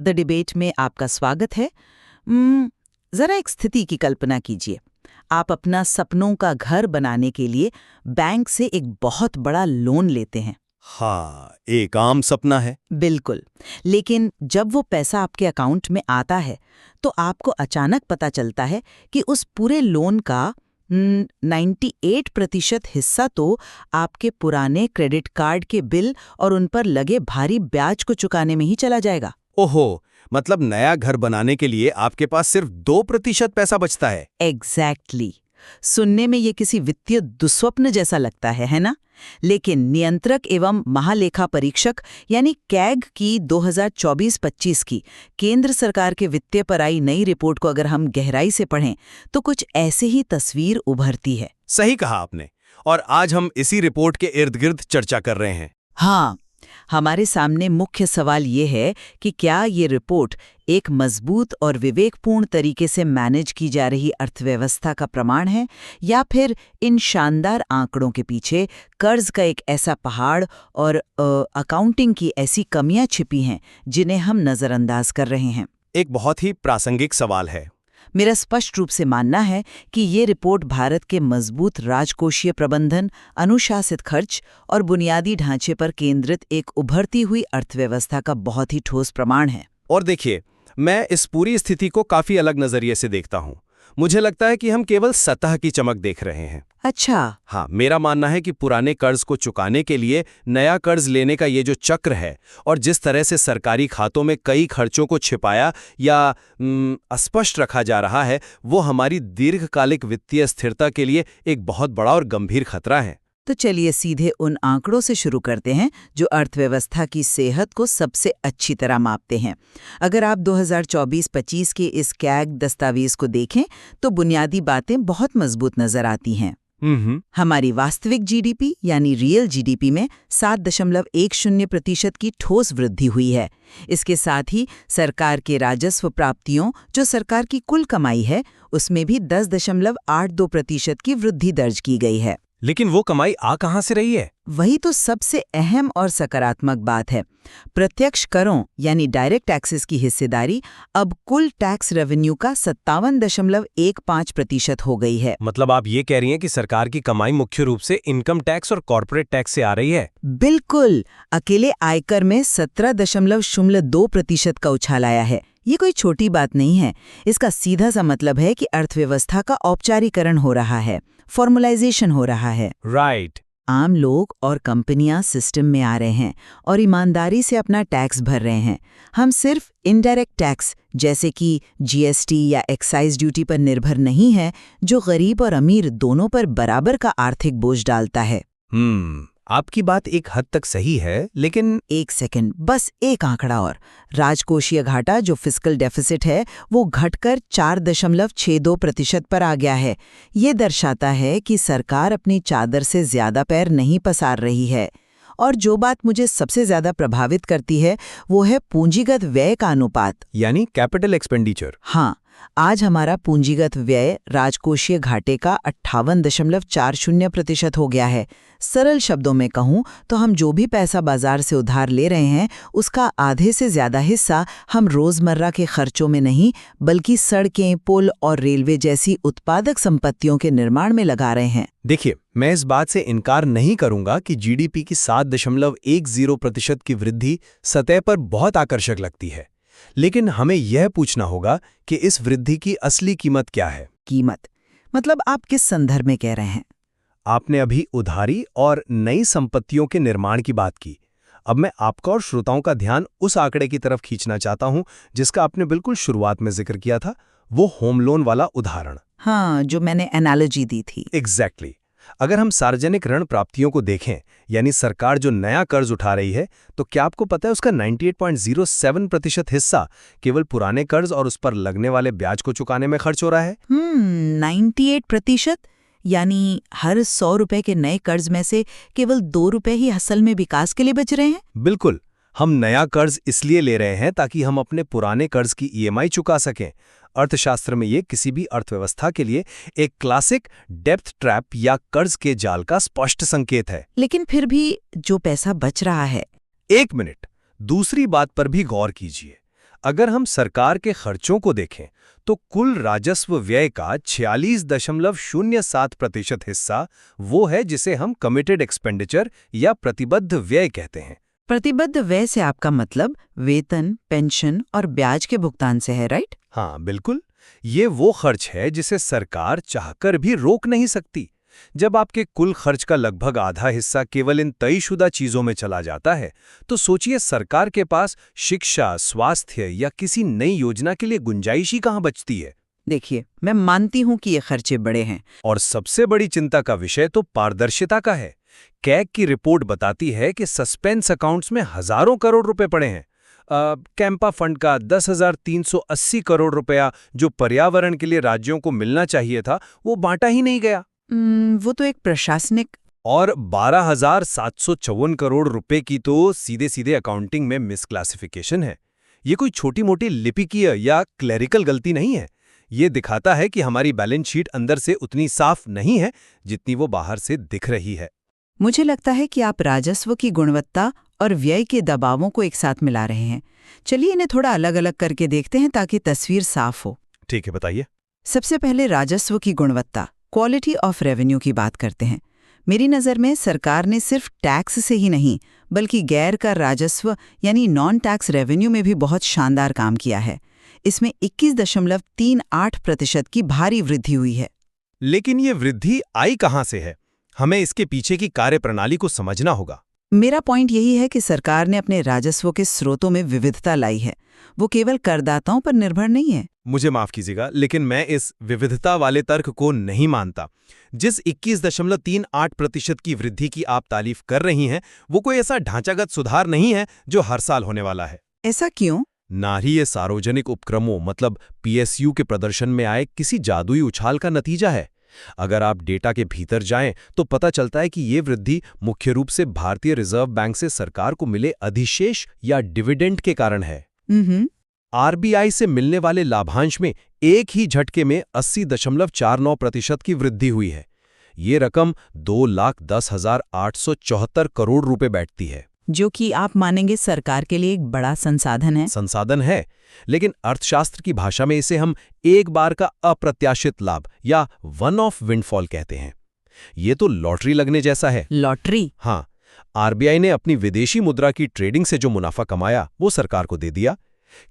The debate में आपका स्वागत है। जरा एक स्थिति की कल्पना कीजिए। आप अपना सपनों का घर बनाने के लिए बैंक से एक बहुत बड़ा लोन लेते हैं। हाँ, एक आम सपना है। बिल्कुल। लेकिन जब वो पैसा आपके अकाउंट में आता है तो आपको अचानक पता चलता है कि उस पूरे लोन का 98% हिस्सा तो आपके पुराने क्रेडिट कार्ड के बिल और उन पर लगे भारी ब्याज को चुकाने में ही चला जाएगा। ओहो, मतलब नया घर बनाने के लिए आपके पास सिर्फ 2% पैसा बचता है। एग्जैक्टली। सुनने में ये किसी वित्तीय दुस्वप्न जैसा लगता है ना? लेकिन नियंत्रक एवं महालेखा परीक्षक यानी कैग की 2024-25 की केंद्र सरकार के वित्तीय पर आई नई रिपोर्ट को अगर हम गहराई से पढ़ें तो कुछ ऐसे ही तस्वीर उभरती है। सही कहा आपने, और आज हम इसी रिपोर्ट के इर्द गिर्द चर्चा कर रहे हैं। हाँ, हमारे सामने मुख्य सवाल ये है कि क्या ये रिपोर्ट एक मजबूत और विवेकपूर्ण तरीके से मैनेज की जा रही अर्थव्यवस्था का प्रमाण है, या फिर इन शानदार आंकड़ों के पीछे कर्ज का एक ऐसा पहाड़ और अकाउंटिंग की ऐसी कमियां छिपी हैं जिन्हें हम नज़रअंदाज कर रहे हैं। एक बहुत ही प्रासंगिक सवाल है। मेरा स्पष्ट रूप से मानना है कि ये रिपोर्ट भारत के मजबूत राजकोषीय प्रबंधन, अनुशासित खर्च और बुनियादी ढांचे पर केंद्रित एक उभरती हुई अर्थव्यवस्था का बहुत ही ठोस प्रमाण है। और देखिए, मैं इस पूरी स्थिति को काफी अलग नजरिए से देखता हूँ। मुझे लगता है कि हम केवल सतह की चमक देख रहे हैं। अच्छा। हाँ, मेरा मानना है कि पुराने कर्ज को चुकाने के लिए नया कर्ज लेने का ये जो चक्र है, और जिस तरह से सरकारी खातों में कई खर्चों को छिपाया या अस्पष्ट रखा जा रहा है, वो हमारी दीर्घकालिक वित्तीय स्थिरता के लिए एक बहुत बड़ा और गंभीर खतरा है। तो चलिए सीधे उन आंकड़ों से शुरू करते हैं जो अर्थव्यवस्था की सेहत को सबसे अच्छी तरह मापते हैं। अगर आप 2024-25 के इस कैग दस्तावेज को देखें तो बुनियादी बातें बहुत मजबूत नजर आती हैं। हमारी वास्तविक जीडीपी यानी रियल जीडीपी में 7.10% की ठोस वृद्धि हुई है। इसके साथ ही सरकार के राजस्व प्राप्तियों, जो सरकार की कुल कमाई है, उसमें भी 10.82% की वृद्धि दर्ज की गई है। लेकिन वो कमाई आ कहां से रही है? वही तो सबसे अहम और सकारात्मक बात है। प्रत्यक्ष करों यानी डायरेक्ट टैक्सेस की हिस्सेदारी अब कुल टैक्स रेवेन्यू का 57.15% हो गई है। मतलब आप ये कह रही हैं कि सरकार की कमाई मुख्य रूप से इनकम टैक्स और कॉर्पोरेट टैक्स से आ रही है? बिल्कुल। अकेले आयकर में 17.02% का उछाल आया है। ये कोई छोटी बात नहीं है। इसका सीधा सा मतलब है कि अर्थव्यवस्था का औपचारीकरण हो रहा है, फॉर्मलाइजेशन हो रहा है। राइट। आम लोग और कंपनियां सिस्टम में आ रहे हैं और ईमानदारी से अपना टैक्स भर रहे हैं। हम सिर्फ इनडायरेक्ट टैक्स जैसे कि जीएसटी या एक्साइज ड्यूटी पर निर्भर नहीं है, जो गरीब और अमीर दोनों पर बराबर का आर्थिक बोझ डालता है। आपकी बात एक हद तक सही है, लेकिन एक सेकंड, बस एक आंकड़ा और। राजकोषीय घाटा जो फिस्कल डेफिसिट है वो घटकर 4.62% पर आ गया है। ये दर्शाता है कि सरकार अपनी चादर से ज्यादा पैर नहीं पसार रही है। और जो बात मुझे सबसे ज्यादा प्रभावित करती है वो है पूंजीगत व्यय का अनुपात, यानी कैपिटल एक्सपेंडिचर। हाँ, आज हमारा पूंजीगत व्यय राजकोषीय घाटे का 58.40% हो गया है। सरल शब्दों में कहूं तो हम जो भी पैसा बाजार से उधार ले रहे हैं उसका आधे से ज्यादा हिस्सा हम रोजमर्रा के खर्चों में नहीं बल्कि सड़कें, पुल और रेलवे जैसी उत्पादक संपत्तियों के निर्माण में लगा रहे हैं। देखिए, मैं इस बात से इनकार नहीं करूंगा कि जीडीपी की 7.10% की वृद्धि सतह पर बहुत आकर्षक लगती है, लेकिन हमें यह पूछना होगा कि इस वृद्धि की असली कीमत क्या है। कीमत मतलब आप किस संदर्भ में कह रहे हैं? आपने अभी उधारी और नई संपत्तियों के निर्माण की बात की। अब मैं आपका और श्रोताओं का ध्यान उस आंकड़े की तरफ खींचना चाहता हूं जिसका आपने बिल्कुल शुरुआत में जिक्र किया था, वो होम लोन वाला उदाहरण। हाँ, जो मैंने एनालॉजी दी थी। एग्जैक्टली। अगर हम सार्वजनिक ऋण प्राप्तियों को देखें, यानी सरकार जो नया कर्ज उठा रही है, तो क्या आपको पता है उसका 98.07% हिस्सा केवल पुराने कर्ज और उस पर लगने वाले ब्याज को चुकाने में खर्च हो रहा है। 98%? यानी हर 100 रुपए के नए कर्ज में से केवल 2 रुपए ही असल में विकास के लिए बच रहे हैं? बिल्कुल। हम नया कर्ज इसलिए ले रहे हैं ताकि हम अपने पुराने कर्ज की ईएमआई चुका सकें। अर्थशास्त्र में ये किसी भी अर्थव्यवस्था के लिए एक क्लासिक डेप्थ ट्रैप या कर्ज के जाल का स्पष्ट संकेत है। लेकिन फिर भी जो पैसा बच रहा है। एक मिनट, दूसरी बात पर भी गौर कीजिए। अगर हम सरकार के खर्चों को देखें तो कुल राजस्व व्यय का 46.07% हिस्सा वो है जिसे हम कमिटेड एक्सपेंडिचर या प्रतिबद्ध व्यय कहते हैं। प्रतिबद्ध व्यय से आपका मतलब वेतन, पेंशन और ब्याज के भुगतान से है, राइट? हाँ बिल्कुल, ये वो खर्च है जिसे सरकार चाहकर भी रोक नहीं सकती। जब आपके कुल खर्च का लगभग आधा हिस्सा केवल इन तयशुदा चीजों में चला जाता है, तो सोचिए सरकार के पास शिक्षा, स्वास्थ्य या किसी नई योजना के लिए गुंजाइश ही कहाँ बचती है। देखिए, मैं मानती हूँ कि ये खर्चे बड़े हैं। और सबसे बड़ी चिंता का विषय तो पारदर्शिता का है। कैग की रिपोर्ट बताती है कि सस्पेंस अकाउंट्स में हजारों करोड़ रुपए पड़े हैं। कैंपा फंड का 10,380 करोड़ रुपया जो पर्यावरण के लिए राज्यों को मिलना चाहिए था, वो बांटा ही नहीं गया। वो तो एक प्रशासनिक। और 12,754 करोड़ रुपए की तो सीधे सीधे अकाउंटिंग में मिसक्लासिफिकेशन है। ये कोई छोटी मोटी लिपिकीय या क्लरिकल गलती नहीं है। ये दिखाता है कि हमारी बैलेंस शीट अंदर से उतनी साफ नहीं है जितनी वो बाहर से दिख रही है। मुझे लगता है कि आप राजस्व की गुणवत्ता और व्यय के दबावों को एक साथ मिला रहे हैं। चलिए इन्हें थोड़ा अलग अलग करके देखते हैं ताकि तस्वीर साफ हो। ठीक है, बताइए। सबसे पहले राजस्व की गुणवत्ता, क्वालिटी ऑफ रेवेन्यू की बात करते हैं। मेरी नज़र में सरकार ने सिर्फ टैक्स से ही नहीं बल्कि गैर कर राजस्व यानी नॉन टैक्स रेवेन्यू में भी बहुत शानदार काम किया है। इसमें 21.38% की भारी वृद्धि हुई है। लेकिन ये वृद्धि आई कहाँ से है? हमें इसके पीछे की कार्यप्रणाली को समझना होगा। मेरा पॉइंट यही है कि सरकार ने अपने राजस्व के स्रोतों में विविधता लाई है। वो केवल करदाताओं पर निर्भर नहीं है। मुझे माफ कीजिएगा, लेकिन मैं इस विविधता वाले तर्क को नहीं मानता। जिस 21.38% की वृद्धि की आप तारीफ कर रही हैं, वो कोई ऐसा ढांचागत सुधार नहीं है जो हर साल होने वाला है। ऐसा क्यों? ना ही ये सार्वजनिक उपक्रमों मतलब पीएसयू के प्रदर्शन में आए किसी जादुई उछाल का नतीजा है। अगर आप डेटा के भीतर जाएं तो पता चलता है कि ये वृद्धि मुख्य रूप से भारतीय रिजर्व बैंक से सरकार को मिले अधिशेष या डिविडेंड के कारण है। आरबीआई से मिलने वाले लाभांश में एक ही झटके में 80.49% की वृद्धि हुई है। ये रकम 2,10,874 करोड़ रुपए बैठती है, जो कि आप मानेंगे सरकार के लिए एक बड़ा संसाधन है। संसाधन है, लेकिन अर्थशास्त्र की भाषा में इसे हम एक बार का अप्रत्याशित लाभ या वन ऑफ विंडफॉल कहते हैं। ये तो लॉटरी लगने जैसा है। लॉटरी? हाँ, आरबीआई ने अपनी विदेशी मुद्रा की ट्रेडिंग से जो मुनाफा कमाया वो सरकार को दे दिया।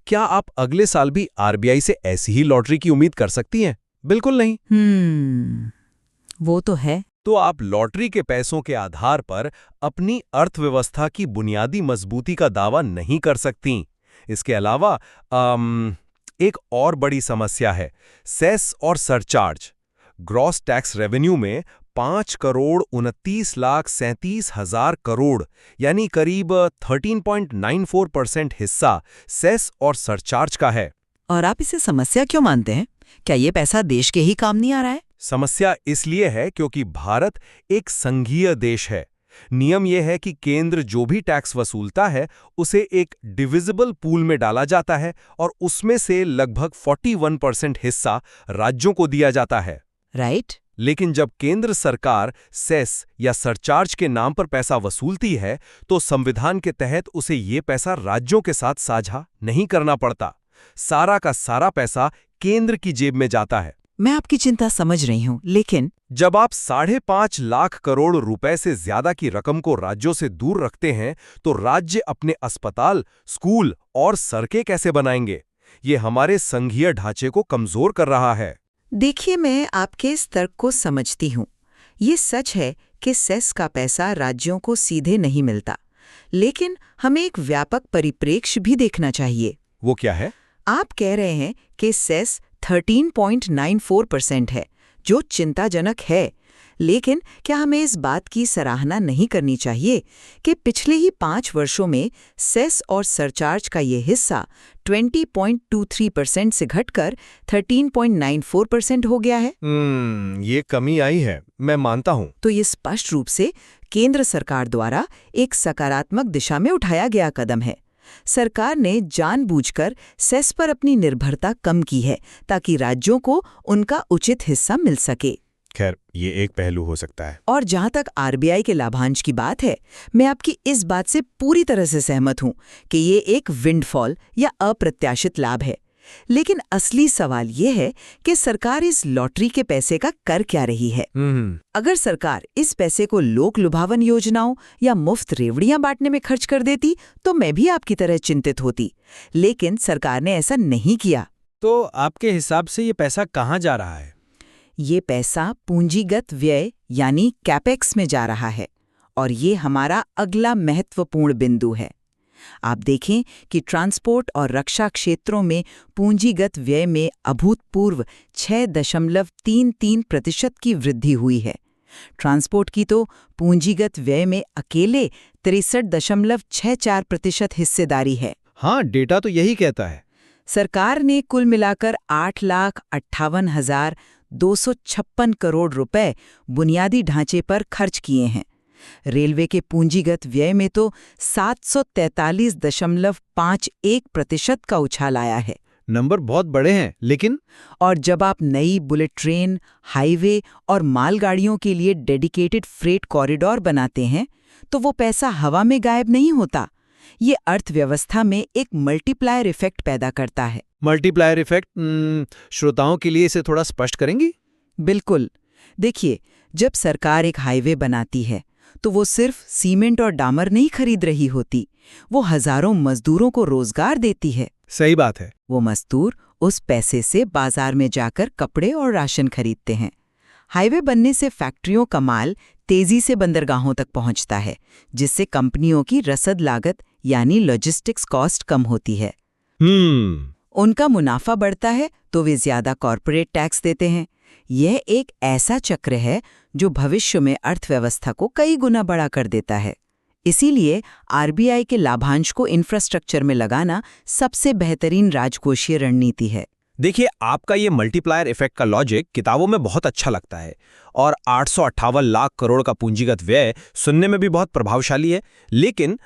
क्या आप अगले साल भी आरबीआई से ऐसी ही लॉटरी की उम्मीद कर सकती हैं? बिल्कुल नहीं। वो तो है। तो आप लॉटरी के पैसों के आधार पर अपनी अर्थव्यवस्था की बुनियादी मजबूती का दावा नहीं कर सकती। इसके अलावा एक और बड़ी समस्या है सेस और सरचार्ज। ग्रॉस टैक्स रेवेन्यू में 5,29,37,000 करोड़ यानी करीब 13.94% हिस्सा सेस और सरचार्ज का है। और आप इसे समस्या क्यों मानते हैं? क्या ये पैसा देश के ही काम नहीं आ रहा है? समस्या इसलिए है क्योंकि भारत एक संघीय देश है। नियम यह है कि केंद्र जो भी टैक्स वसूलता है उसे एक डिविजिबल पूल में डाला जाता है और उसमें से लगभग 41% हिस्सा राज्यों को दिया जाता है। राइट। लेकिन जब केंद्र सरकार सेस या सरचार्ज के नाम पर पैसा वसूलती है तो संविधान के तहत उसे ये पैसा राज्यों के साथ साझा नहीं करना पड़ता। सारा का सारा पैसा केंद्र की जेब में जाता है। मैं आपकी चिंता समझ रही हूँ, लेकिन जब आप 5.5 लाख करोड़ रुपए से ज्यादा की रकम को राज्यों से दूर रखते हैं तो राज्य अपने अस्पताल, स्कूल और सड़कें कैसे बनाएंगे? ये हमारे संघीय ढांचे को कमजोर कर रहा है। देखिए, मैं आपके इस तर्क को समझती हूँ। ये सच है कि सेस का पैसा राज्यों को सीधे नहीं मिलता, लेकिन हमें एक व्यापक परिप्रेक्ष्य भी देखना चाहिए। वो क्या है? आप कह रहे हैं कि सेस 13.94% है, जो चिंताजनक है, लेकिन क्या हमें इस बात की सराहना नहीं करनी चाहिए कि पिछले ही 5 वर्षों में सेस और सरचार्ज का ये हिस्सा 20.23% से घटकर 13.94% हो गया है? ये कमी आई है, मैं मानता हूँ। तो ये स्पष्ट रूप से केंद्र सरकार द्वारा एक सकारात्मक दिशा में उठाया गया कदम है। सरकार ने जानबूझकर सेस पर अपनी निर्भरता कम की है ताकि राज्यों को उनका उचित हिस्सा मिल सके। खैर, ये एक पहलू हो सकता है। और जहां तक आरबीआई के लाभांश की बात है, मैं आपकी इस बात से पूरी तरह से सहमत हूं कि ये एक विंडफॉल या अप्रत्याशित लाभ है। लेकिन असली सवाल ये है कि सरकार इस लॉटरी के पैसे का कर क्या रही है। अगर सरकार इस पैसे को लोक लुभावन योजनाओं या मुफ्त रेवड़ियां बांटने में खर्च कर देती तो मैं भी आपकी तरह चिंतित होती, लेकिन सरकार ने ऐसा नहीं किया। तो आपके हिसाब से ये पैसा कहाँ जा रहा है? ये पैसा पूंजीगत व्यय यानी कैपेक्स में जा रहा है, और ये हमारा अगला महत्वपूर्ण बिंदु है। आप देखें कि ट्रांसपोर्ट और रक्षा क्षेत्रों में पूंजीगत व्यय में अभूतपूर्व 6.33% की वृद्धि हुई है। ट्रांसपोर्ट की तो पूंजीगत व्यय में अकेले 63.64% हिस्सेदारी है। हाँ, डेटा तो यही कहता है। सरकार ने कुल मिलाकर 8,58,256 करोड़ रुपए बुनियादी ढांचे पर खर्च किए हैं। रेलवे के पूंजीगत व्यय में तो 743.51% का उछाल आया है। नंबर बहुत बड़े हैं, लेकिन और जब आप नई बुलेट ट्रेन, हाईवे और मालगाड़ियों के लिए डेडिकेटेड फ्रेट कॉरिडोर बनाते हैं, तो वो पैसा हवा में गायब नहीं होता। ये अर्थव्यवस्था में एक मल्टीप्लायर इफेक्ट पैदा करता है। मल्टीप्लायर इफेक्ट, श्रोताओं के लिए इसे थोड़ा स्पष्ट करेंगी? बिल्कुल। देखिए, जब सरकार एक हाईवे बनाती है तो वो सिर्फ सीमेंट और डामर नहीं खरीद रही होती, वो हजारों मजदूरों को रोजगार देती है। सही बात है। वो मजदूर उस पैसे से बाजार में जाकर कपड़े और राशन खरीदते हैं। हाईवे बनने से फैक्ट्रियों का माल तेजी से बंदरगाहों तक पहुंचता है, जिससे कंपनियों की रसद लागत यानी लॉजिस्टिक्स कॉस्ट कम होती है। उनका मुनाफा बढ़ता है तो वे ज्यादा कॉर्पोरेट टैक्स देते हैं। यह एक ऐसा चक्र है जो भविष्य में अर्थव्यवस्था को कई गुना बड़ा कर देता है। इसीलिए आरबीआई के लाभांश को इंफ्रास्ट्रक्चर में लगाना सबसे बेहतरीन राजकोषीय रणनीति है। देखिए, आपका ये मल्टीप्लायर इफेक्ट का लॉजिक किताबों में बहुत अच्छा लगता है, और 858 लाख करोड़ का पूंजीगत व्यय सुनने में भी बहुत प्रभावशाली है। लेकिन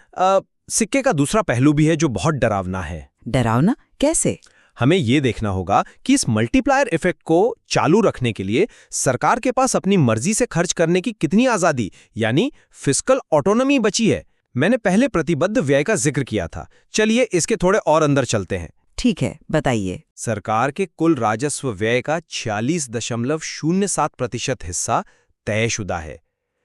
सिक्के का दूसरा पहलू भी है जो बहुत डरावना है। डरावना कैसे? हमें ये देखना होगा कि इस मल्टीप्लायर इफेक्ट को चालू रखने के लिए सरकार के पास अपनी मर्जी से खर्च करने की कितनी आजादी यानी फिस्कल ऑटोनॉमी बची है। मैंने पहले प्रतिबद्ध व्यय का जिक्र किया था, चलिए इसके थोड़े और अंदर चलते हैं। ठीक है, बताइए। सरकार के कुल राजस्व व्यय का 46.07% हिस्सा तयशुदा है।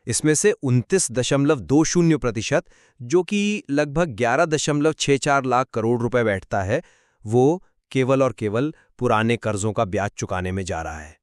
इसमें से 29.20%, जो कि लगभग 11.64 लाख करोड़ रुपए बैठता है, वो केवल और केवल पुराने कर्जों का ब्याज चुकाने में जा रहा है।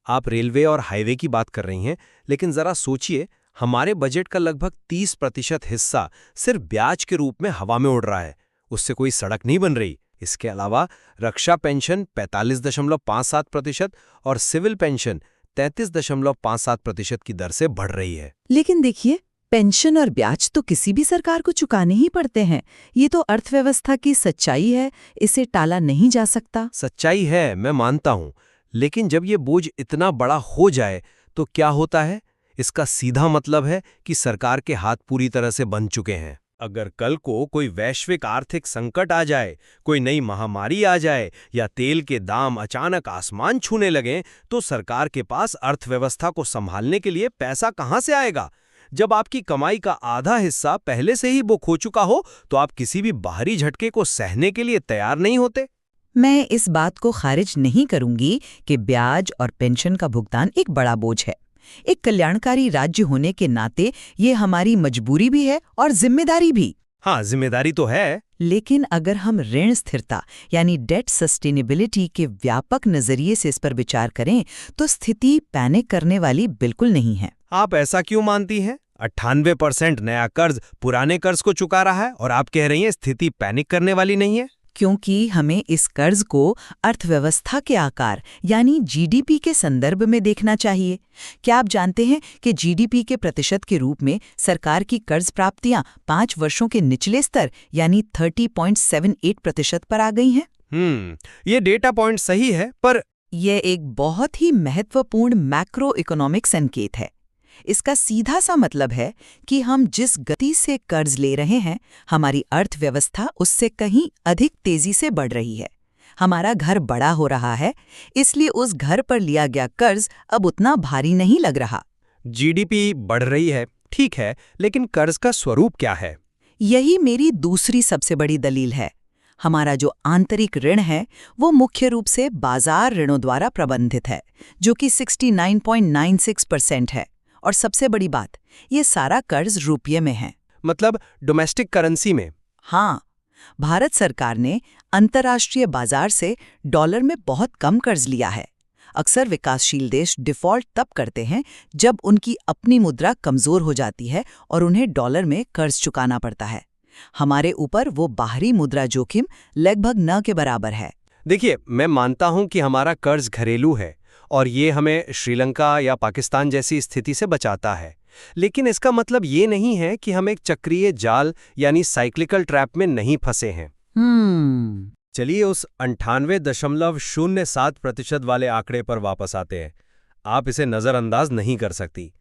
आप रेलवे और हाईवे की बात कर रही हैं, लेकिन जरा सोचिए, हमारे बजट का लगभग 30% हिस्सा सिर्फ ब्याज के रूप में हवा में उड़ रहा है। उससे कोई सड़क नहीं बन रही। इसके अलावा रक्षा पेंशन 45.57% और सिविल पेंशन 33.57% की दर से बढ़ रही है। लेकिन देखिए, पेंशन और ब्याज तो किसी भी सरकार को चुकाने ही पड़ते हैं। ये तो अर्थव्यवस्था की सच्चाई है, इसे टाला नहीं जा सकता। सच्चाई है, मैं मानता हूं, लेकिन जब ये बोझ इतना बड़ा हो जाए तो क्या होता है? इसका सीधा मतलब है कि सरकार के हाथ पूरी तरह से बंध चुके हैं। अगर कल को कोई वैश्विक आर्थिक संकट आ जाए, कोई नई महामारी आ जाए या तेल के दाम अचानक आसमान छूने लगें, तो सरकार के पास अर्थव्यवस्था को संभालने के लिए पैसा कहां से आएगा? जब आपकी कमाई का आधा हिस्सा पहले से ही बुक हो चुका हो, तो आप किसी भी बाहरी झटके को सहने के लिए तैयार नहीं होते। मैं इस बात को खारिज नहीं करूंगी कि ब्याज और पेंशन का भुगतान एक बड़ा बोझ है। एक कल्याणकारी राज्य होने के नाते ये हमारी मजबूरी भी है और जिम्मेदारी भी। हाँ, जिम्मेदारी तो है। लेकिन अगर हम ऋण स्थिरता यानी डेट सस्टेनेबिलिटी के व्यापक नजरिए से इस पर विचार करें, तो स्थिति पैनिक करने वाली बिल्कुल नहीं है। आप ऐसा क्यों मानती हैं? 98% नया कर्ज पुराने कर्ज को चुका रहा है और आप कह रही हैं स्थिति पैनिक करने वाली नहीं है। क्योंकि हमें इस कर्ज को अर्थव्यवस्था के आकार यानी जीडीपी के संदर्भ में देखना चाहिए। क्या आप जानते हैं कि जीडीपी के प्रतिशत के रूप में सरकार की कर्ज प्राप्तियां 5 वर्षों के निचले स्तर यानी 30.78% पर आ गई हैं? ये डेटा पॉइंट सही है, पर यह एक बहुत ही महत्वपूर्ण मैक्रो इकोनॉमिक संकेत है। इसका सीधा सा मतलब है कि हम जिस गति से कर्ज ले रहे हैं, हमारी अर्थव्यवस्था उससे कहीं अधिक तेजी से बढ़ रही है। हमारा घर बड़ा हो रहा है, इसलिए उस घर पर लिया गया कर्ज अब उतना भारी नहीं लग रहा। जीडीपी बढ़ रही है, ठीक है, लेकिन कर्ज का स्वरूप क्या है? यही मेरी दूसरी सबसे बड़ी दलील है। हमारा जो आंतरिक ऋण है वो मुख्य रूप से बाजार ऋणों द्वारा प्रबंधित है, जो कि 69.96% है। और सबसे बड़ी बात, ये सारा कर्ज रुपये में है। मतलब डोमेस्टिक करेंसी में? हाँ, भारत सरकार ने अंतर्राष्ट्रीय बाजार से डॉलर में बहुत कम कर्ज लिया है। अक्सर विकासशील देश डिफॉल्ट तब करते हैं जब उनकी अपनी मुद्रा कमजोर हो जाती है और उन्हें डॉलर में कर्ज चुकाना पड़ता है। हमारे ऊपर वो बाहरी मुद्रा जोखिम लगभग न के बराबर है। देखिए, मैं मानता हूं कि हमारा कर्ज घरेलू है और ये हमें श्रीलंका या पाकिस्तान जैसी स्थिति से बचाता है। लेकिन इसका मतलब ये नहीं है कि हम एक चक्रीय जाल यानी साइक्लिकल ट्रैप में नहीं फंसे हैं। चलिए उस 98.07% वाले आंकड़े पर वापस आते हैं। आप इसे नज़रअंदाज नहीं कर सकती।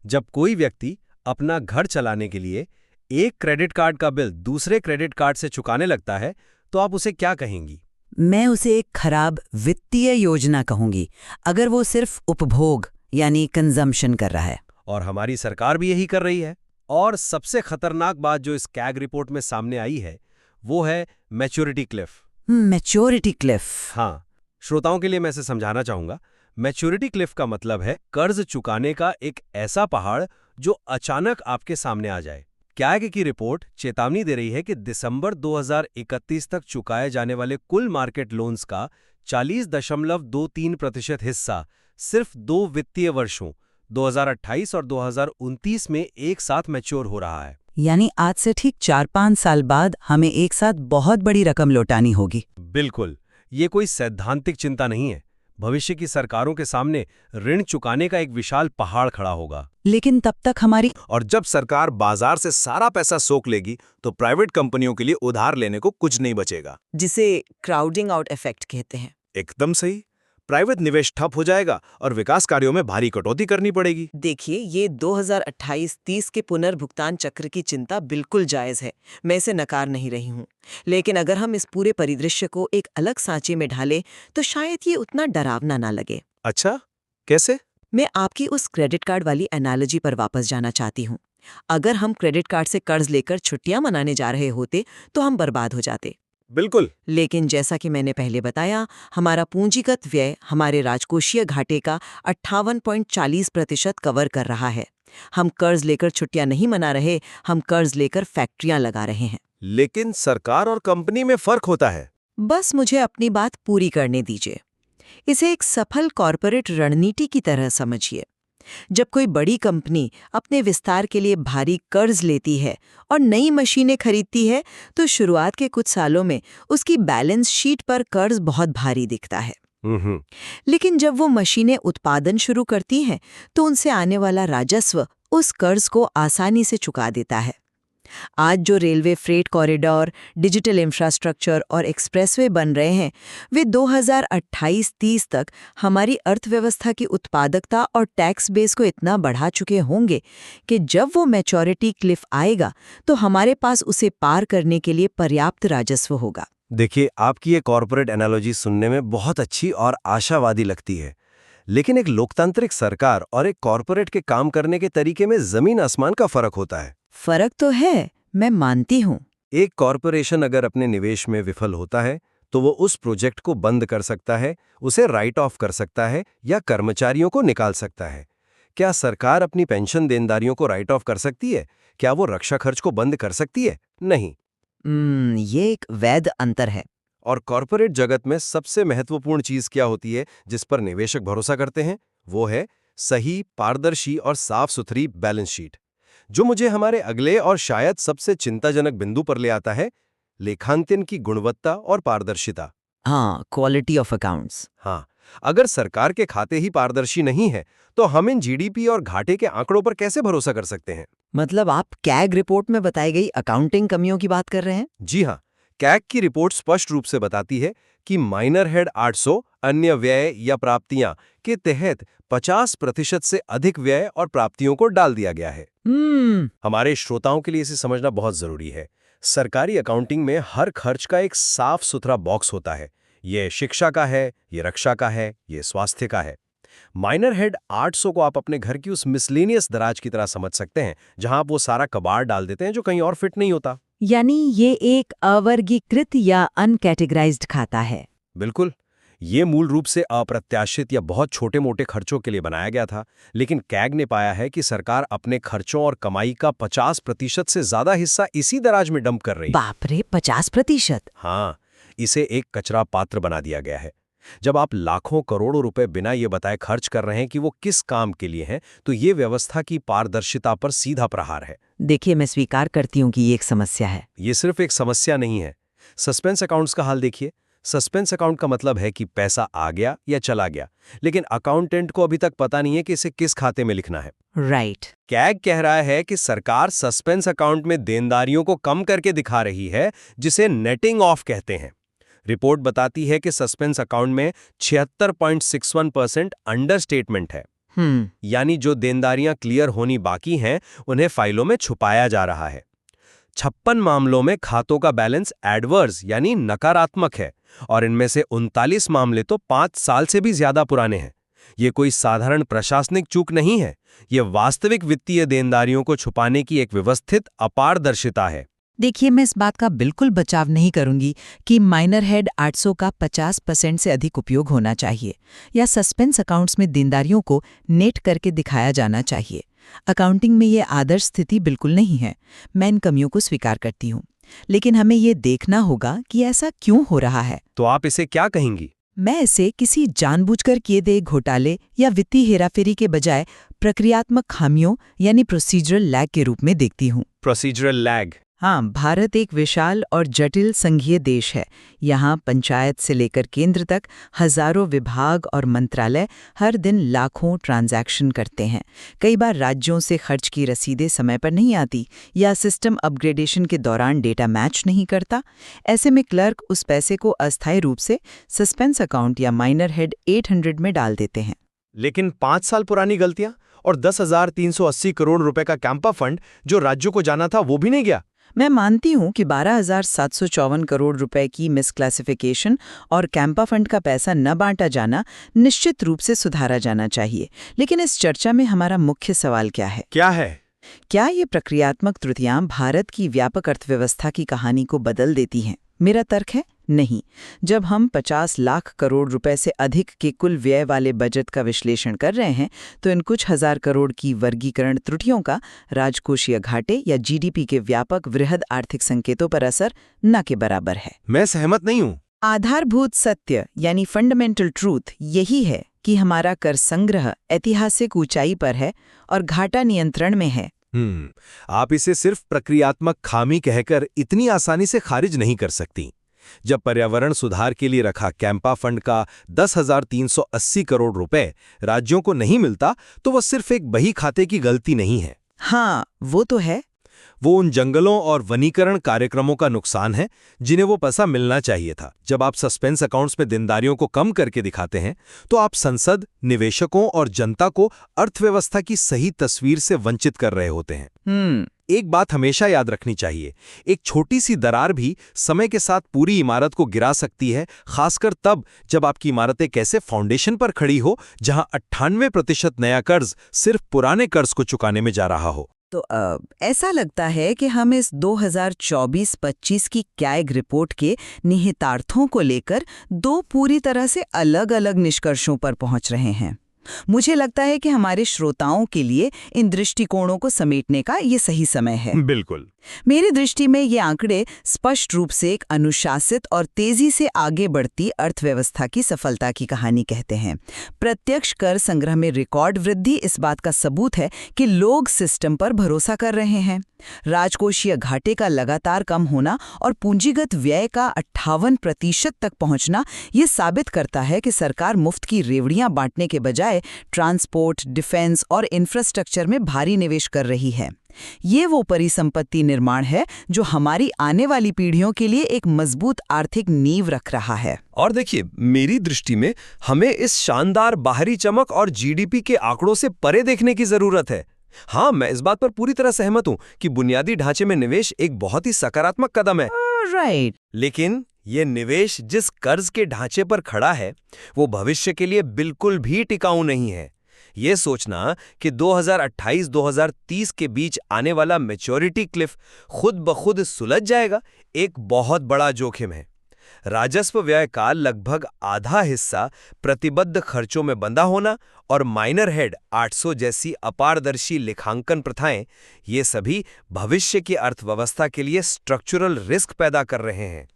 जब कोई व्यक्ति अपना घर चलाने के लिए एक क्रेडिट कार्ड का बिल दूसरे क्रेडिट कार्ड से चुकाने लगता है, तो आप उसे क्या कहेंगी? मैं उसे एक खराब वित्तीय योजना कहूंगी, अगर वो सिर्फ उपभोग यानी कंजम्पशन कर रहा है। और हमारी सरकार भी यही कर रही है। और सबसे खतरनाक बात जो इस कैग रिपोर्ट में सामने आई है, वो है मैच्योरिटी क्लिफ। Maturity Cliff? हाँ, श्रोताओं के लिए मैं इसे समझाना चाहूंगा। मैच्योरिटी क्लिफ का मतलब है कर्ज चुकाने का एक ऐसा पहाड़ जो अचानक आपके सामने आ जाए। कैग की रिपोर्ट चेतावनी दे रही है कि दिसंबर 2031 तक चुकाए जाने वाले कुल मार्केट लोन्स का 40.23% हिस्सा सिर्फ 2 वित्तीय वर्षों 2028 और 2029 में एक साथ मैच्योर हो रहा है। यानी आज से ठीक 4-5 साल बाद हमें एक साथ बहुत बड़ी रकम लौटानी होगी। बिल्कुल, ये कोई सैद्धांतिक चिंता नहीं है। भविष्य की सरकारों के सामने ऋण चुकाने का एक विशाल पहाड़ खड़ा होगा। लेकिन तब तक हमारी और जब सरकार बाजार से सारा पैसा सोख लेगी तो प्राइवेट कंपनियों के लिए उधार लेने को कुछ नहीं बचेगा, जिसे क्राउडिंग आउट इफेक्ट कहते हैं। एकदम सही। प्राइवेट निवेश ठप हो जाएगा और विकास कार्यों में भारी कटौती करनी पड़ेगी। देखिए, ये 2028-30 के पुनर्भुगतान चक्र की चिंता बिल्कुल जायज है, मैं इसे नकार नहीं रही हूँ। लेकिन अगर हम इस पूरे परिदृश्य को एक अलग सांचे में ढालें तो शायद ये उतना डरावना ना लगे। अच्छा, कैसे? मैं आपकी उस क्रेडिट कार्ड वाली एनालॉजी पर वापस जाना चाहती हूँ। अगर हम क्रेडिट कार्ड से कर्ज लेकर छुट्टियां मनाने जा रहे होते तो हम बर्बाद हो जाते। बिल्कुल। लेकिन जैसा कि मैंने पहले बताया, हमारा पूंजीगत व्यय हमारे राजकोषीय घाटे का 58.40% कवर कर रहा है। हम कर्ज लेकर छुट्टियां नहीं मना रहे, हम कर्ज लेकर फैक्ट्रियां लगा रहे हैं। लेकिन सरकार और कंपनी में फर्क होता है। बस मुझे अपनी बात पूरी करने दीजिए। इसे एक सफल कॉरपोरेट रणनीति की तरह समझिए। जब कोई बड़ी कंपनी अपने विस्तार के लिए भारी कर्ज लेती है और नई मशीनें खरीदती है, तो शुरुआत के कुछ सालों में उसकी बैलेंस शीट पर कर्ज बहुत भारी दिखता है। लेकिन जब वो मशीनें उत्पादन शुरू करती हैं, तो उनसे आने वाला राजस्व उस कर्ज को आसानी से चुका देता है। आज जो railway freight corridor, digital infrastructure और एक्सप्रेसवे बन रहे हैं, वे 2028-30 तक हमारी अर्थव्यवस्था की उत्पादकता और टैक्स बेस को इतना बढ़ा चुके होंगे कि जब वो मैच्योरिटी क्लिफ आएगा तो हमारे पास उसे पार करने के लिए पर्याप्त राजस्व होगा। देखिए, आपकी ये कॉर्पोरेट एनालॉजी सुनने में बहुत अच्छी और आशावादी लगती है, लेकिन एक लोकतांत्रिक सरकार और एक कॉर्पोरेट के काम करने के तरीके में जमीन आसमान का फर्क होता है। फर्क तो है, मैं मानती हूँ। एक कॉर्पोरेशन अगर अपने निवेश में विफल होता है तो वो उस प्रोजेक्ट को बंद कर सकता है, उसे राइट ऑफ कर सकता है या कर्मचारियों को निकाल सकता है। क्या सरकार अपनी पेंशन देनदारियों को राइट ऑफ कर सकती है? क्या वो रक्षा खर्च को बंद कर सकती है? नहीं। ये एक वैध अंतर है। और कॉर्पोरेट जगत में सबसे महत्वपूर्ण चीज क्या होती है जिस पर निवेशक भरोसा करते हैं? वो है सही, पारदर्शी और साफ सुथरी बैलेंस शीट, जो मुझे हमारे अगले और शायद सबसे चिंताजनक बिंदु पर ले आता है, लेखांकन की गुणवत्ता और पारदर्शिता। हाँ, क्वालिटी ऑफ अकाउंट्स। हाँ, अगर सरकार के खाते ही पारदर्शी नहीं है तो हम इन जीडीपी और घाटे के आंकड़ों पर कैसे भरोसा कर सकते हैं? मतलब आप कैग रिपोर्ट में बताई गई अकाउंटिंग कमियों की बात कर रहे हैं? जी हाँ, कैग की रिपोर्ट स्पष्ट रूप से बताती है कि माइनर हेड 800 अन्य व्यय या प्राप्तियां के तहत 50% से अधिक व्यय और प्राप्तियों को डाल दिया गया है। हमारे श्रोताओं के लिए इसे समझना बहुत जरूरी है। सरकारी अकाउंटिंग में हर खर्च का एक साफ सुथरा बॉक्स होता है, ये शिक्षा का है, ये रक्षा का है, ये स्वास्थ्य का है। माइनर हेड 800 को आप अपने घर की उस मिसलेनियस दराज की तरह समझ सकते हैं, जहां आप वो सारा कबाड़ डाल देते हैं जो कहीं और फिट नहीं होता। यानी ये एक अवर्गीकृत या अनकैटेगराइज्ड खाता है। बिल्कुल। ये मूल रूप से अप्रत्याशित या बहुत छोटे-मोटे खर्चों के लिए बनाया गया था, लेकिन कैग ने पाया है कि सरकार अपने खर्चों और कमाई का 50% से ज्यादा हिस्सा इसी दराज में डंप कर रही है। बाप रे, 50%! हाँ, इसे एक कचरा पात्र बना दिया गया है। जब आप लाखों करोड़ों रुपए बिना ये बताए खर्च कर रहे हैं कि वो किस काम के लिए हैं, तो ये व्यवस्था की पारदर्शिता पर सीधा प्रहार है। देखिए, मैं स्वीकार करती हूँ कि ये एक समस्या है। ये सिर्फ एक समस्या नहीं है। सस्पेंस अकाउंट्स का हाल देखिए। सस्पेंस अकाउंट का मतलब है कि पैसा आ गया या चला गया, लेकिन अकाउंटेंट को अभी तक पता नहीं है कि इसे किस खाते में लिखना है। राइट। कैग कह रहा है कि सरकार सस्पेंस अकाउंट में देनदारियों को कम करके दिखा रही है, जिसे नेटिंग ऑफ कहते हैं। रिपोर्ट बताती है कि सस्पेंस अकाउंट में 76.61% अंडरस्टेटमेंट है, यानी जो देनदारियां क्लियर होनी बाकी हैं, उन्हें फाइलों में छुपाया जा रहा है। 56 मामलों में खातों का बैलेंस एडवर्स यानी नकारात्मक है, और इनमें से 39 मामले तो 5 साल से भी ज्यादा पुराने हैं। ये कोई साधारण प्रशासनिक चूक नहीं है, ये वास्तविक वित्तीय देनदारियों को छुपाने की एक व्यवस्थित अपारदर्शिता है। देखिए, मैं इस बात का बिल्कुल बचाव नहीं करूंगी कि माइनर हेड 800 का 50% से अधिक उपयोग होना चाहिए या सस्पेंस अकाउंट्स में देनदारियों को नेट करके दिखाया जाना चाहिए। अकाउंटिंग में ये आदर्श स्थिति बिल्कुल नहीं है। मैं इन कमियों को स्वीकार करती हूँ, लेकिन हमें ये देखना होगा कि ऐसा क्यों हो रहा है। तो आप इसे क्या कहेंगी? मैं इसे किसी जानबूझकर किए गए घोटाले या वित्तीय हेराफेरी के बजाय प्रक्रियात्मक खामियों यानी प्रोसीजरल लैग के रूप में देखती हूँ। Procedural lag. हाँ, भारत एक विशाल और जटिल संघीय देश है। यहाँ पंचायत से लेकर केंद्र तक हजारों विभाग और मंत्रालय हर दिन लाखों ट्रांजैक्शन करते हैं। कई बार राज्यों से खर्च की रसीदें समय पर नहीं आती या सिस्टम अपग्रेडेशन के दौरान डेटा मैच नहीं करता। ऐसे में क्लर्क उस पैसे को अस्थायी रूप से सस्पेंस अकाउंट या माइनर हेड 800 में डाल देते हैं। लेकिन 5 साल पुरानी गलतियां और 10,380 करोड़ रुपए का कैंपा फंड जो राज्यों को जाना था, वो भी नहीं गया। मैं मानती हूं कि 12,754 करोड़ रुपए की मिसक्लासिफिकेशन और कैंपा फंड का पैसा न बांटा जाना निश्चित रूप से सुधारा जाना चाहिए। लेकिन इस चर्चा में हमारा मुख्य सवाल क्या है? क्या ये प्रक्रियात्मक त्रुटियां भारत की व्यापक अर्थव्यवस्था की कहानी को बदल देती हैं? मेरा तर्क है नहीं। जब हम 50 लाख करोड़ रुपए से अधिक के कुल व्यय वाले बजट का विश्लेषण कर रहे हैं, तो इन कुछ हजार करोड़ की वर्गीकरण त्रुटियों का राजकोषीय घाटे या जीडीपी के व्यापक वृहद आर्थिक संकेतों पर असर न के बराबर है। मैं सहमत नहीं हूँ। आधारभूत सत्य यानी फंडामेंटल ट्रूथ यही है कि हमारा कर संग्रह ऐतिहासिक ऊंचाई पर है और घाटा नियंत्रण में है। आप इसे सिर्फ प्रक्रियात्मक खामी कहकर इतनी आसानी से खारिज नहीं कर सकती। जब पर्यावरण सुधार के लिए रखा कैंपा फंड का 10,380 करोड़ रुपए राज्यों को नहीं मिलता, तो वह सिर्फ एक बही खाते की गलती नहीं है। हाँ, वो तो है। वो उन जंगलों और वनीकरण कार्यक्रमों का नुकसान है जिन्हें वो पैसा मिलना चाहिए था। जब आप सस्पेंस अकाउंट्स में देनदारियों को कम करके दिखाते हैं, तो आप संसद, निवेशकों और जनता को अर्थव्यवस्था की सही तस्वीर से वंचित कर रहे होते हैं। एक बात हमेशा याद रखनी चाहिए, एक छोटी सी दरार भी समय के साथ पूरी इमारत को गिरा सकती है, खासकर तब जब आपकी इमारत एक ऐसे फाउंडेशन पर खड़ी हो जहां 98% नया कर्ज सिर्फ पुराने कर्ज को चुकाने में जा रहा हो। तो ऐसा लगता है कि हम इस 2024-25 की कैग रिपोर्ट के निहितार्थों को लेकर दो पूरी तरह से अलग-अलग निष्कर्षों पर पहुंच रहे हैं। मुझे लगता है कि हमारे श्रोताओं के लिए इन दृष्टिकोणों को समेटने का ये सही समय है। बिल्कुल। मेरी दृष्टि में ये आंकड़े स्पष्ट रूप से एक अनुशासित और तेजी से आगे बढ़ती अर्थव्यवस्था की सफलता की कहानी कहते हैं। प्रत्यक्ष कर संग्रह में रिकॉर्ड वृद्धि इस बात का सबूत है कि लोग सिस्टम पर भरोसा कर रहे हैं। राजकोषीय घाटे का लगातार कम होना और पूंजीगत व्यय का 58% तक पहुंचना ये साबित करता है कि सरकार मुफ्त की रेवड़ियां बांटने के बजाय ट्रांसपोर्ट, डिफेंस और इंफ्रास्ट्रक्चर में भारी निवेश कर रही है। ये वो परिसंपत्ति निर्माण है जो हमारी आने वाली पीढ़ियों के लिए एक मजबूत आर्थिक नींव रख रहा है। और देखिए, मेरी दृष्टि में हमें इस शानदार बाहरी चमक और जीडीपी के आंकड़ों से परे देखने की जरूरत है। हाँ, मैं इस बात पर पूरी तरह सहमत हूँ कि बुनियादी ढांचे में निवेश एक बहुत ही सकारात्मक कदम है। राइट। लेकिन ये निवेश जिस कर्ज के ढांचे पर खड़ा है वो भविष्य के लिए बिल्कुल भी टिकाऊ नहीं है। ये सोचना कि 2028-2030 के बीच आने वाला मैच्योरिटी क्लिफ खुद ब खुद सुलझ जाएगा, एक बहुत बड़ा जोखिम है। राजस्व व्यय का लगभग आधा हिस्सा प्रतिबद्ध खर्चों में बंधा होना और माइनर हेड 800 जैसी अपारदर्शी लेखांकन प्रथाएं, ये सभी भविष्य की अर्थव्यवस्था के लिए स्ट्रक्चरल रिस्क पैदा कर रहे हैं।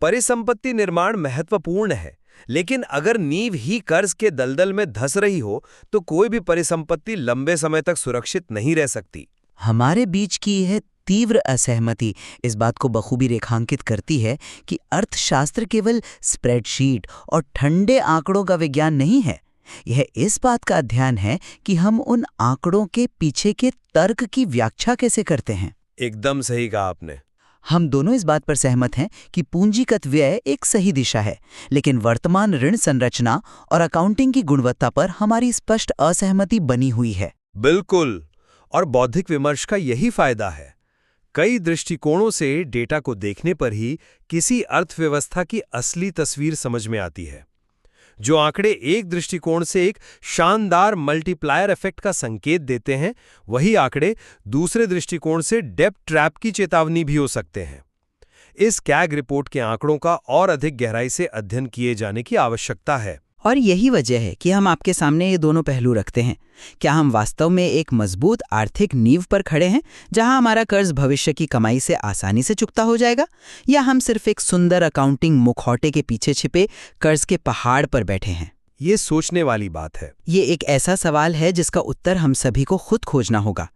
परिसंपत्ति निर्माण महत्वपूर्ण है, लेकिन अगर नींव ही कर्ज के दलदल में धंस रही हो तो कोई भी परिसंपत्ति लंबे समय तक सुरक्षित नहीं रह सकती। हमारे बीच की यह तीव्र असहमति इस बात को बखूबी रेखांकित करती है कि अर्थशास्त्र केवल स्प्रेडशीट और ठंडे आंकड़ों का विज्ञान नहीं है। यह इस बात का अध्ययन है कि हम उन आंकड़ों के पीछे के तर्क की व्याख्या कैसे करते हैं। एकदम सही कहा आपने। हम दोनों इस बात पर सहमत हैं कि पूंजीगत व्यय एक सही दिशा है, लेकिन वर्तमान ऋण संरचना और अकाउंटिंग की गुणवत्ता पर हमारी स्पष्ट असहमति बनी हुई है। बिल्कुल, और बौद्धिक विमर्श का यही फायदा है। कई दृष्टिकोणों से डेटा को देखने पर ही किसी अर्थव्यवस्था की असली तस्वीर समझ में आती है। जो आंकड़े एक दृष्टिकोण से एक शानदार मल्टीप्लायर इफेक्ट का संकेत देते हैं, वही आंकड़े दूसरे दृष्टिकोण से डेब्ट ट्रैप की चेतावनी भी हो सकते हैं। इस कैग रिपोर्ट के आंकड़ों का और अधिक गहराई से अध्ययन किए जाने की आवश्यकता है। और यही वजह है कि हम आपके सामने ये दोनों पहलू रखते हैं। क्या हम वास्तव में एक मजबूत आर्थिक नींव पर खड़े हैं, जहां हमारा कर्ज भविष्य की कमाई से आसानी से चुकता हो जाएगा, या हम सिर्फ एक सुंदर अकाउंटिंग मुखौटे के पीछे छिपे कर्ज के पहाड़ पर बैठे हैं? ये सोचने वाली बात है। ये एक ऐसा सवाल है जिसका उत्तर हम सभी को खुद खोजना होगा।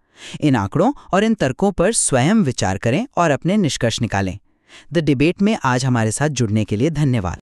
इन आंकड़ों और इन तर्कों पर स्वयं विचार करें और अपने निष्कर्ष निकालें। द डिबेट में आज हमारे साथ जुड़ने के लिए धन्यवाद।